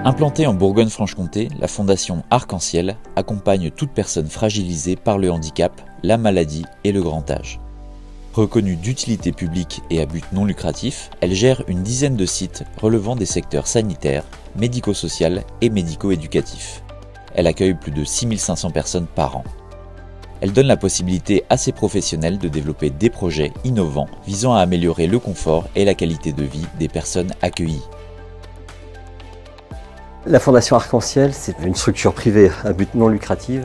Implantée en Bourgogne-Franche-Comté, la Fondation Arc-en-Ciel accompagne toute personne fragilisée par le handicap, la maladie et le grand âge. Reconnue d'utilité publique et à but non lucratif, elle gère une dizaine de sites relevant des secteurs sanitaires, médico-social et médico-éducatif. Elle accueille plus de 6500 personnes par an. Elle donne la possibilité à ses professionnels de développer des projets innovants visant à améliorer le confort et la qualité de vie des personnes accueillies. La Fondation Arc-en-Ciel, c'est une structure privée à but non lucratif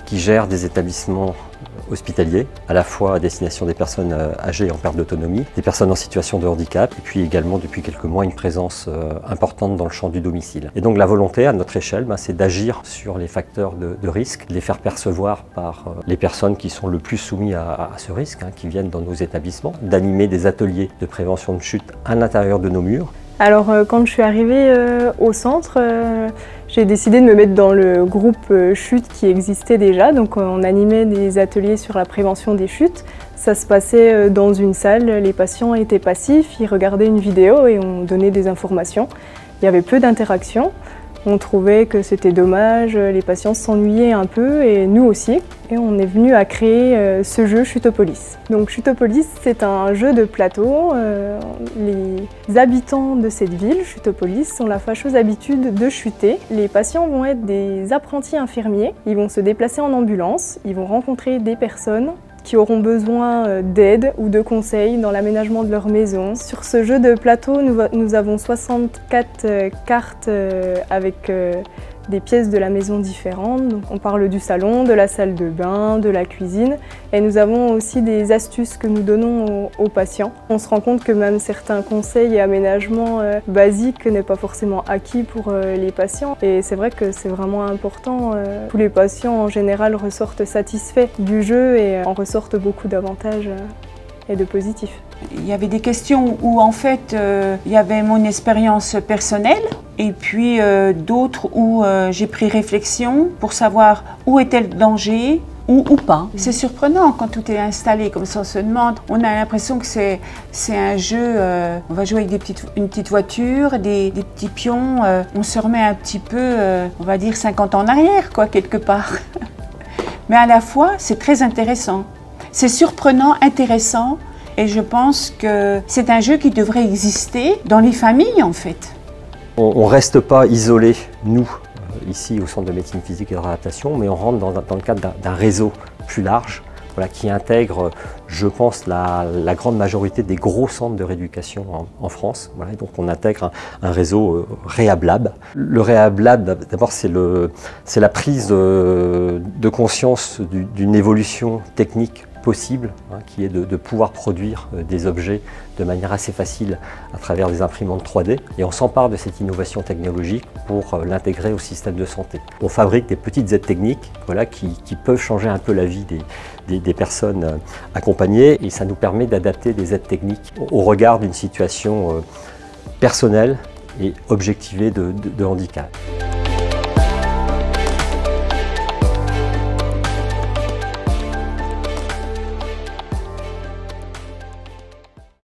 qui gère des établissements hospitaliers, à la fois à destination des personnes âgées en perte d'autonomie, des personnes en situation de handicap, et puis également depuis quelques mois une présence importante dans le champ du domicile. Et donc la volonté à notre échelle, c'est d'agir sur les facteurs de risque, de les faire percevoir par les personnes qui sont le plus soumises à ce risque, qui viennent dans nos établissements, d'animer des ateliers de prévention de chute à l'intérieur de nos murs. Alors quand je suis arrivée au centre, j'ai décidé de me mettre dans le groupe chute qui existait déjà. Donc on animait des ateliers sur la prévention des chutes. Ça se passait dans une salle, les patients étaient passifs, ils regardaient une vidéo et on donnait des informations. Il y avait peu d'interaction. On trouvait que c'était dommage, les patients s'ennuyaient un peu et nous aussi. Et on est venu à créer ce jeu Chutopolis. Donc Chutopolis, c'est un jeu de plateau. Les habitants de cette ville, Chutopolis, ont la fâcheuse habitude de chuter. Les patients vont être des apprentis infirmiers. Ils vont se déplacer en ambulance, ils vont rencontrer des personnes qui auront besoin d'aide ou de conseils dans l'aménagement de leur maison. Sur ce jeu de plateau, nous avons 64 cartes avec des pièces de la maison différentes. Donc on parle du salon, de la salle de bain, de la cuisine. Et nous avons aussi des astuces que nous donnons aux patients. On se rend compte que même certains conseils et aménagements basiques n'est pas forcément acquis pour les patients. Et c'est vrai que c'est vraiment important. Tous les patients en général ressortent satisfaits du jeu et en ressortent beaucoup d'avantages et de positifs. Il y avait des questions où en fait il y avait mon expérience personnelle et puis d'autres où j'ai pris réflexion pour savoir où était le danger ou pas. C'est surprenant quand tout est installé comme ça, on se demande, on a l'impression que c'est un jeu, on va jouer avec une petite voiture, des petits pions, on se remet un petit peu, on va dire 50 ans en arrière quoi, quelque part. Mais à la fois c'est très intéressant, c'est surprenant, intéressant. Et je pense que c'est un jeu qui devrait exister dans les familles en fait. On ne reste pas isolé, nous, ici au Centre de médecine physique et de réadaptation, mais on rentre dans le cadre d'un réseau plus large qui intègre, je pense, la grande majorité des gros centres de rééducation en France. Et donc on intègre un réseau Rehab Lab. Le Rehab Lab, d'abord, c'est la prise de conscience d'une évolution technique possible, qui est de pouvoir produire des objets de manière assez facile à travers des imprimantes 3D. Et on s'empare de cette innovation technologique pour l'intégrer au système de santé. On fabrique des petites aides techniques qui peuvent changer un peu la vie des personnes accompagnées et ça nous permet d'adapter des aides techniques au regard d'une situation personnelle et objectivée de handicap.